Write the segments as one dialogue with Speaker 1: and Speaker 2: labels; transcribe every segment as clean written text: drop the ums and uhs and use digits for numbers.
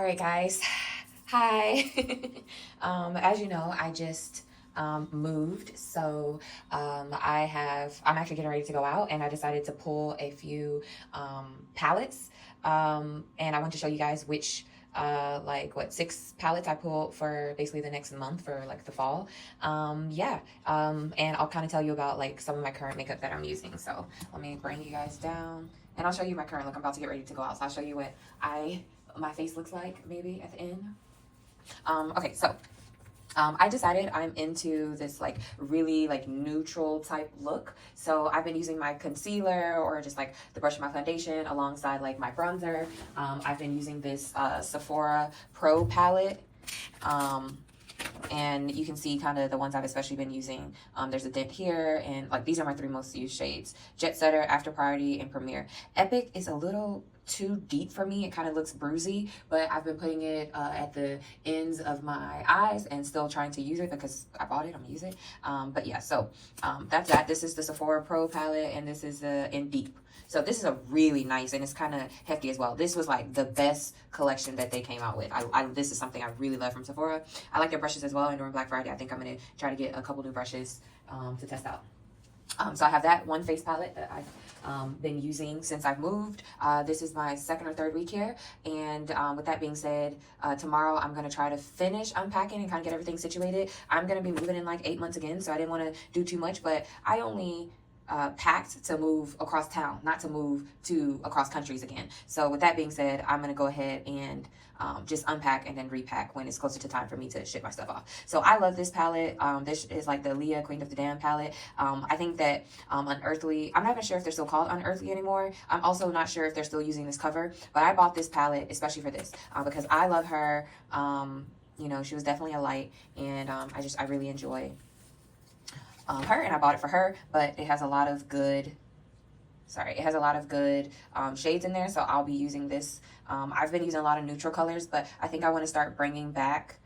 Speaker 1: right, guys. Hi. As you know, I just moved, so I'm actually getting ready to go out, and I decided to pull a few palettes, and I want to show you guys which like what 6 palettes I pulled for basically the next month for like the fall. And I'll kind of tell you about like some of my current makeup that I'm using. So let me bring you guys down, and I'll show you my current look. I'm about to get ready to go out, so I'll show you what my face looks like maybe at the end. Okay, so I decided I'm into this like really like neutral type look. So I've been using my concealer or just like the brush of my foundation alongside like my bronzer. I've been using this Sephora Pro palette. And you can see kind of the ones I've especially been using. There's a dent here, and like these are my 3 most used shades: Jet Setter, After Party, and Premiere. Epic is a little too deep for me. It kind of looks bruisey, but I've been putting it at the ends of my eyes and still trying to use it because I bought it. I'm gonna use it. But yeah, so that's that. This is the Sephora Pro palette, and this is the in Deep. So this is a really nice, and it's kind of hefty as well. This was like the best collection that they came out with. This is something I really love from Sephora. I like their brushes as well, and during Black Friday, I think I'm going to try to get a couple new brushes to test out. So I have that one face palette that I've been using since I've moved. This is my 2nd or 3rd week here. And with that being said, tomorrow I'm going to try to finish unpacking and kind of get everything situated. I'm going to be moving in like 8 months again, so I didn't want to do too much, but I only packed to move across town, not to move to across countries again. So with that being said, I'm going to go ahead and just unpack and then repack when it's closer to time for me to ship my stuff off. So I love this palette. This is like the Leah Queen of the Damned palette. I think that Unearthly, I'm not even sure if they're still called Unearthly anymore. I'm also not sure if they're still using this cover, but I bought this palette especially for this because I love her. You know, she was definitely a light, and I really enjoy her, and I bought it for her. But it has a lot of good shades in there, so I'll be using this. I've been using a lot of neutral colors, but I think I want to start bringing back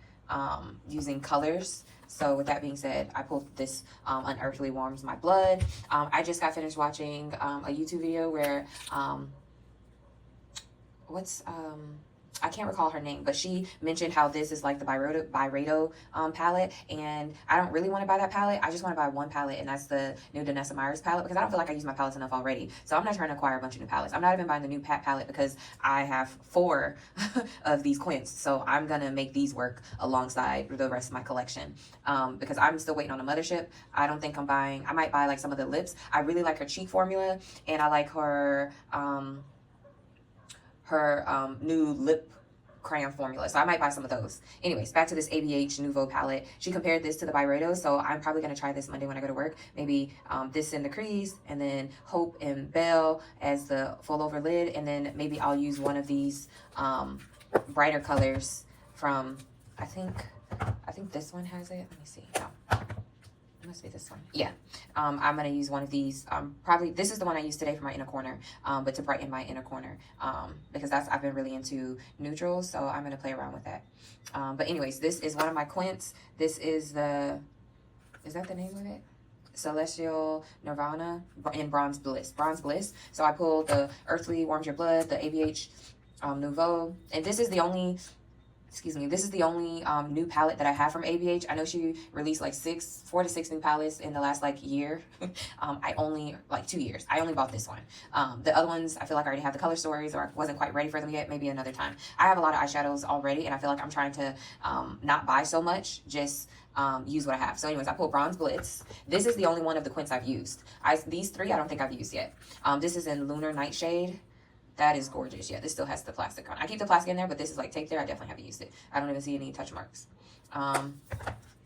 Speaker 1: using colors. So with that being said, I pulled this Unearthly Warms My Blood. I just got finished watching a YouTube video where I can't recall her name, but she mentioned how this is like the Byredo palette, and I don't really want to buy that palette. I just want to buy one palette, and that's the new Danessa Meyers palette, because I don't feel like I use my palettes enough already. So I'm not trying to acquire a bunch of new palettes. I'm not even buying the new Pat palette because I have 4 of these quints, so I'm going to make these work alongside the rest of my collection because I'm still waiting on a mothership. I don't think I might buy like some of the lips. I really like her cheek formula, and I like her new lip crayon formula, so I might buy some of those. Anyways, back to this ABH Nouveau palette. She compared this to the Byredo, so I'm probably going to try this Monday when I go to work. Maybe this in the crease, and then Hope and Belle as the full over lid, and then maybe I'll use one of these brighter colors from, I think this one has it. Let me see. No. It must be this one. Yeah. I'm going to use one of these. Probably this is the one I used today for my inner corner, but to brighten my inner corner, because I've been really into neutrals, so I'm going to play around with that. But anyways, this is one of my quints. This is is that the name of it? Celestial Nirvana in Bronze Bliss. So I pulled the Earthly Warms Your Blood, the ABH Nouveau, and this is the only new palette that I have from ABH. I know she released like 4 to 6 new palettes in the last like year. I only, like 2 years, I only bought this one. The other ones, I feel like I already have the color stories, or I wasn't quite ready for them yet. Maybe another time. I have a lot of eyeshadows already, and I feel like I'm trying to not buy so much, just use what I have. So anyways, I pulled Bronze Blitz. This is the only one of the quints I've used. These 3 I don't think I've used yet. This is in Lunar Nightshade. That is gorgeous. Yeah, this still has the plastic on. I keep the plastic in there, but this is like tape there. I definitely haven't used it. I don't even see any touch marks. I'm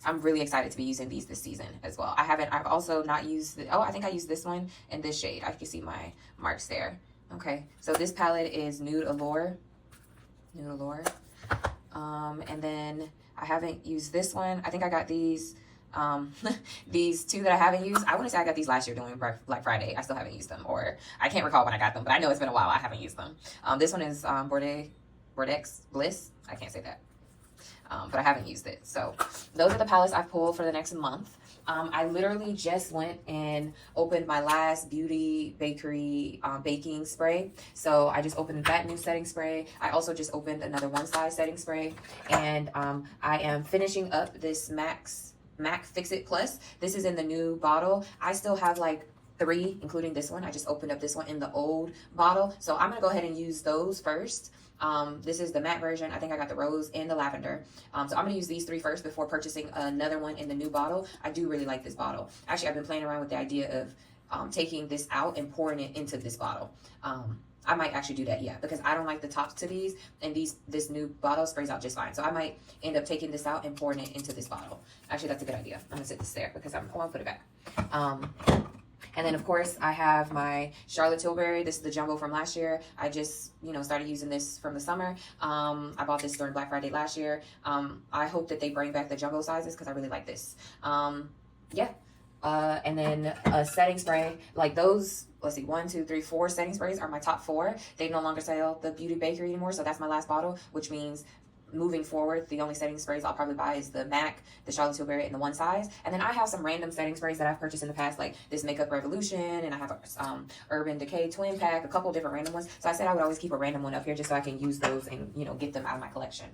Speaker 1: really excited to be using these this season as well. I've also not used, I think I used this one in this shade. I can see my marks there. Okay, so this palette is Nude Allure. And then I haven't used this one. I think I got these these 2 that I haven't used. I want to say I got these last year during Black Friday. I still haven't used them, or I can't recall when I got them, but I know it's been a while. I haven't used them. This one is Bordeaux Bliss. I can't say that. but I haven't used it. So those are the palettes I've pulled for the next month. I literally just went and opened my last Beauty Bakery baking spray. So I just opened that new setting spray. I also just opened another One Size setting spray. And I am finishing up this MAC Fix It Plus. This is in the new bottle. I still have like 3, including this one. I just opened up this one in the old bottle. So I'm going to go ahead and use those first. This is the matte version. I think I got the rose and the lavender. So I'm going to use these 3 first before purchasing another one in the new bottle. I do really like this bottle. Actually, I've been playing around with the idea of taking this out and pouring it into this bottle. I might actually do that, yeah, because I don't like the tops to these, and this new bottle sprays out just fine. So I might end up taking this out and pouring it into this bottle. Actually, that's a good idea. I'm going to sit this there because I'm going to put it back. And then, of course, I have my Charlotte Tilbury. This is the jumbo from last year. I just, started using this from the summer. I bought this during Black Friday last year. I hope that they bring back the jumbo sizes because I really like this. Yeah. And then a setting spray. Like those, let's see, 1, 2, 3, 4 setting sprays are my top 4. They no longer sell the Beauty Bakery anymore, so that's my last bottle, which means moving forward, the only setting sprays I'll probably buy is the MAC, the Charlotte Tilbury, and the One Size. And then I have some random setting sprays that I've purchased in the past, like this Makeup Revolution, and I have a Urban Decay Twin Pack, a couple different random ones. So I said I would always keep a random one up here just so I can use those and, get them out of my collection.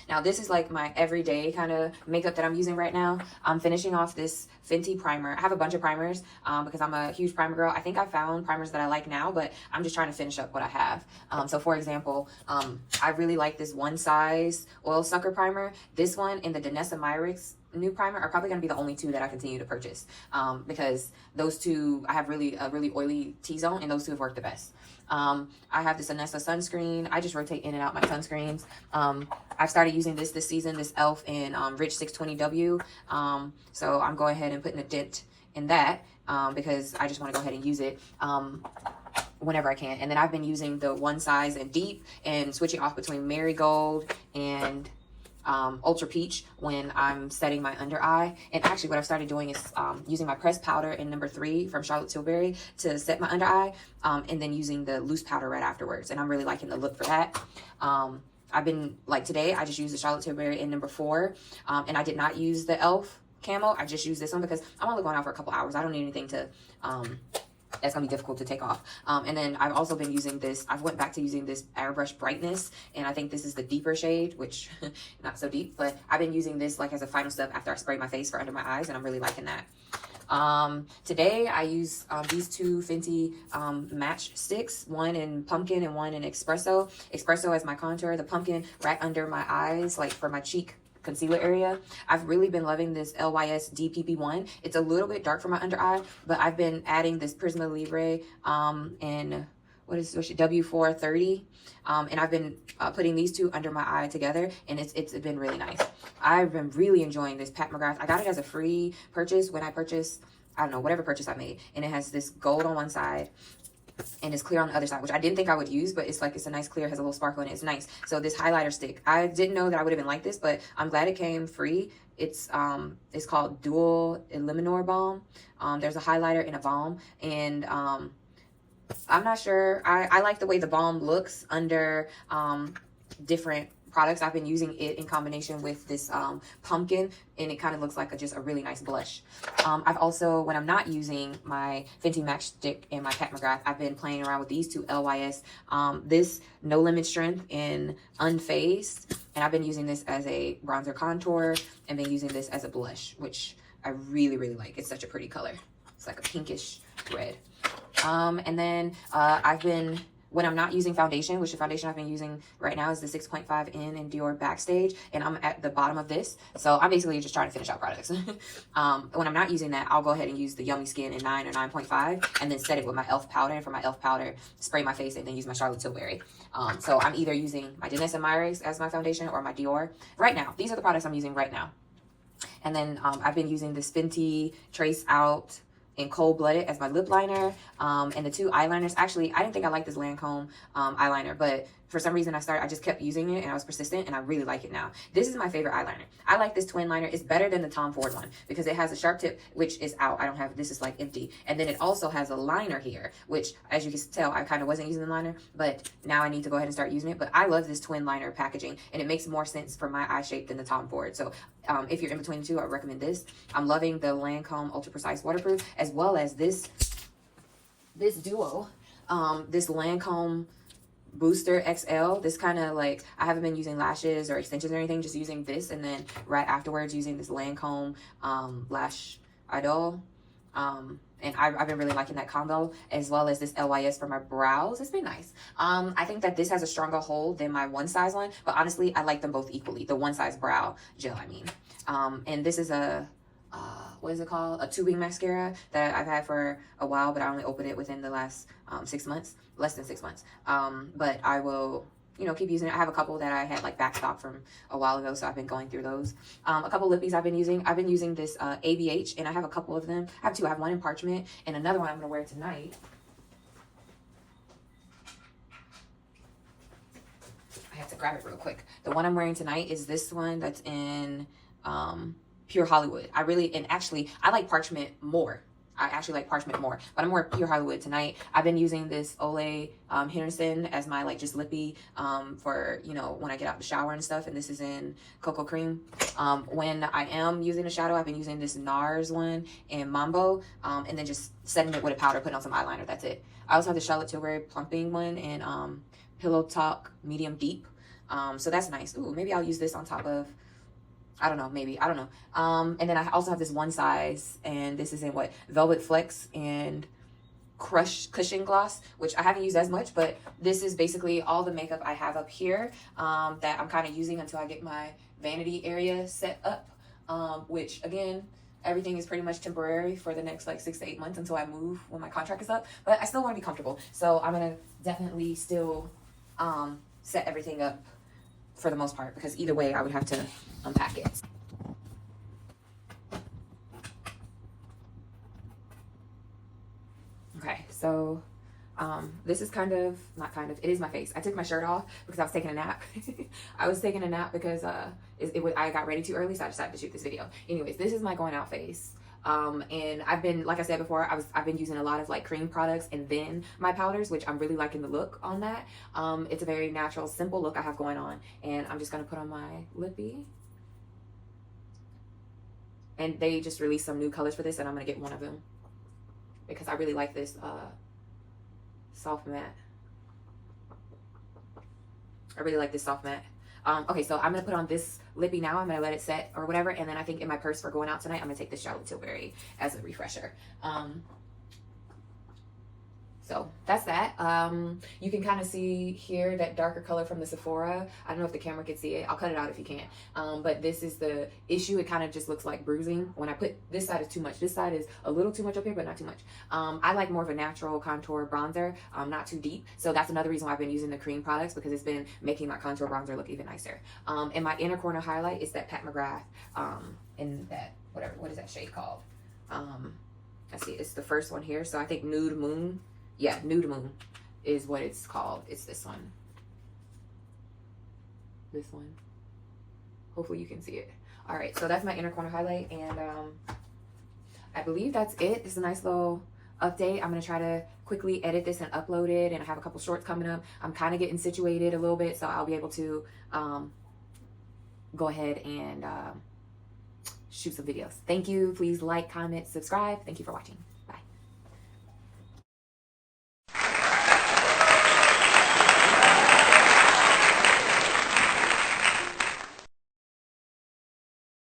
Speaker 1: Now this is like my everyday kind of makeup that I'm using right now. I'm finishing off this Fenty primer. I have a bunch of primers because I'm a huge primer girl. I think I found primers that I like now, but I'm just trying to finish up what I have. So for example, I really like this One Size Oil Sucker primer. This one and the Danessa Myricks new primer are probably going to be the only 2 that I continue to purchase because those 2, I have a really oily T-zone, and those 2 have worked the best. I have this Anessa sunscreen. I just rotate in and out my sunscreens. I've started using this season, this e.l.f. in Rich 620W. So I'm going ahead and putting a dent in that because I just want to go ahead and use it whenever I can. And then I've been using the One Size and Deep and switching off between Marigold and Ultra Peach when I'm setting my under eye. And actually what I've started doing is using my pressed powder in number 3 from Charlotte Tilbury to set my under eye, and then using the loose powder right afterwards. And I'm really liking the look for that. I've been, like today, I just used the Charlotte Tilbury in number 4, and I did not use the e.l.f. camo. I just used this one because I'm only going out for a couple hours. I don't need anything to that's gonna be difficult to take off. And then I've also been using this. I've went back to using this Airbrush Brightness, and I think this is the deeper shade, which not so deep, but I've been using this like as a final step after I spray my face for under my eyes, and I'm really liking that. Today I use these 2 Fenty match sticks, one in pumpkin and one in espresso. Espresso as my contour, the pumpkin right under my eyes, like for my cheek concealer area. I've really been loving this LYS DPP1. It's a little bit dark for my under eye, but I've been adding this Prisma Libre in W430, and I've been putting these 2 under my eye together, and it's been really nice. I've been really enjoying this Pat McGrath. I got it as a free purchase when I purchased, I don't know, whatever purchase I made, and it has this gold on one side and it's clear on the other side, which I didn't think I would use, but it's a nice clear, has a little sparkle in it. It's nice. So this highlighter stick, I didn't know that I would have been like this, but I'm glad it came free. It's called Dual Eliminor Balm. There's a highlighter and a balm, and I'm not sure. I like the way the balm looks under different products. I've been using it in combination with this pumpkin, and it kind of looks like just a really nice blush. I've also, when I'm not using my Fenty Matchstick and my Pat McGrath, I've been playing around with these 2 LYS. This No Limit Strength in Unfazed, and I've been using this as a bronzer contour and been using this as a blush, which I really, really like. It's such a pretty color. It's like a pinkish red. And then I've been, when I'm not using foundation, which the foundation I've been using right now is the 6.5 in Dior Backstage, and I'm at the bottom of this. So I'm basically just trying to finish out products. When I'm not using that, I'll go ahead and use the Yummy Skin in 9 or 9.5, and then set it with my e.l.f. powder. And for my e.l.f. powder, spray my face and then use my Charlotte Tilbury. So I'm either using my Danessa Myricks as my foundation or my Dior. Right now, these are the products I'm using right now. And then I've been using this Fenty Trace Out in Cold Blooded as my lip liner, and the 2 eyeliners. Actually, I didn't think I liked this Lancome eyeliner, but for some reason I just kept using it and I was persistent and I really like it now. This is my favorite eyeliner. I like this twin liner. It's better than the Tom Ford one because it has a sharp tip, which is out. I don't have, this is like empty. And then it also has a liner here, which as you can tell, I kind of wasn't using the liner, but now I need to go ahead and start using it. But I love this twin liner packaging and it makes more sense for my eye shape than the Tom Ford. So if you're in between the two, I recommend this. I'm loving the Lancome Ultra Precise Waterproof, as well as this duo, this Lancome Booster XL. This kind of like, I haven't been using lashes or extensions or anything, just using this, and then right afterwards using this Lancome Lash Idol. And I've been really liking that combo, as well as this LYS for my brows. It's been nice. I think that this has a stronger hold than my one size one, but honestly, I like them both equally. The one size brow gel, I mean. And this is a, what is it called? A tubing mascara that I've had for a while, but I only opened it within the last 6 months, less than 6 months. But I will, you know, keep using it. I have a couple that I had like backstock from a while ago, so I've been going through those. A couple lippies I've been using. I've been using this ABH, and I have a couple of them. I have two. I have one in parchment, and another one I'm going to wear tonight. I have to grab it real quick. The one I'm wearing tonight is this one that's in Pure Hollywood. I like parchment more. I actually like parchment more, but I'm more Pure Hollywood tonight. I've been using this Ole Henderson as my like just lippy for, you know, when I get out the shower and stuff, and this is in Cocoa Cream. When I am using a shadow, I've been using this NARS one in Mambo, and then just setting it with a powder, putting on some eyeliner. That's it. I also have the Charlotte Tilbury plumping one in Pillow Talk Medium Deep. So that's nice. Ooh, maybe I'll use this on top of, I don't know, maybe, I don't know. And then I also have this one size, and this is in what, Velvet Flex and Crush Cushion Gloss, which I haven't used as much, but this is basically all the makeup I have up here that I'm kind of using until I get my vanity area set up, which again, everything is pretty much temporary for the next like 6 to 8 months until I move when my contract is up, but I still want to be comfortable. So I'm going to definitely still set everything up for the most part, because either way I would have to unpack it. Okay, so this is it is my face. I took my shirt off because I was taking a nap. I was taking a nap because I got ready too early, so I decided to shoot this video. Anyways, this is my going out face. And I've been, like I said before, I've been using a lot of like cream products and then my powders, which I'm really liking the look on that. It's a very natural, simple look I have going on, and I'm just gonna put on my lippy. And they just released some new colors for this, and I'm gonna get one of them because I really like this soft matte. I really like this soft matte. Okay, so I'm gonna put on this lippy now. I'm gonna let it set or whatever, and then I think in my purse for going out tonight, I'm gonna take this Charlotte Tilbury as a refresher. So that's that. You can kind of see here that darker color from the Sephora. I don't know if the camera can see it. I'll cut it out if you can't. But this is the issue. It kind of just looks like bruising. When I put, this side is too much. This side is a little too much up here, but not too much. I like more of a natural contour bronzer, not too deep. So that's another reason why I've been using the cream products, because it's been making my contour bronzer look even nicer. And my inner corner highlight is that Pat McGrath in that, whatever, what is that shade called? Let's see, it's the first one here. So I think Nude Moon. Yeah, Nude Moon is what it's called. It's this one. This one. Hopefully you can see it. All right, so that's my inner corner highlight, and I believe that's it. This is a nice little update. I'm gonna try to quickly edit this and upload it, and I have a couple shorts coming up. I'm kind of getting situated a little bit, so I'll be able to go ahead and shoot some videos. Thank you. Please like, comment, subscribe. Thank you for watching.